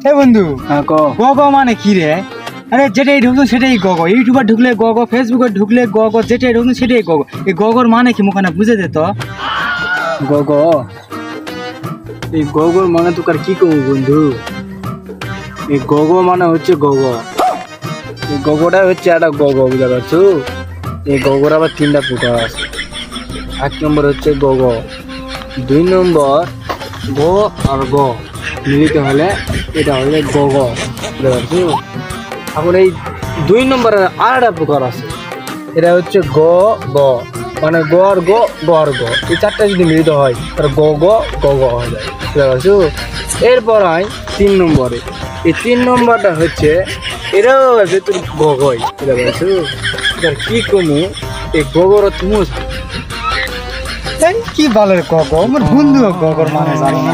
হে বন্ধু, হ্যাঁ ক। গ গ মানে কি রে? আরে যেটাই ঢুকতো সেটাই গ গ, ইউটিউবে ঢুকলে গ গ, ফেসবুকে ঢুকলে গ গ, যেটাই ঢুকতো সেটাই গ গ। এই গ গর মানে কি মুখানে বুঝে দে তো। গগ, এই গগর মানে তোকে আর কি কব বন্ধু? এই গগ মানে হচ্ছে গগ। এই গগটা হচ্ছে একটা গগ, বুঝতে পারছো? এই গগর আবার তিনটা প্রকার আছে। এক নম্বর হচ্ছে গগ, দুই নম্বর গ আর গ মিলিত হলে এটা হলে গগ, বুঝতে পারছো? এখন এই দুই নম্বরের আর একটা প্রকার আছে, এটা হচ্ছে গ গ, মানে গ আর গ, গ আর গ, এই চারটা যদি মিলিত হয় তাহলে গ গ গ গ হয়ে যায়, বুঝতে পারছো? এরপর হয় তিন নম্বরে, এই তিন নম্বরটা হচ্ছে এটাও আছে তোর গগই, বুঝতে পারছো? এটার কি কমু, এই গগর তুমি এই কি বলে গ গ, আমার বন্ধু গ গর মানে জানি না।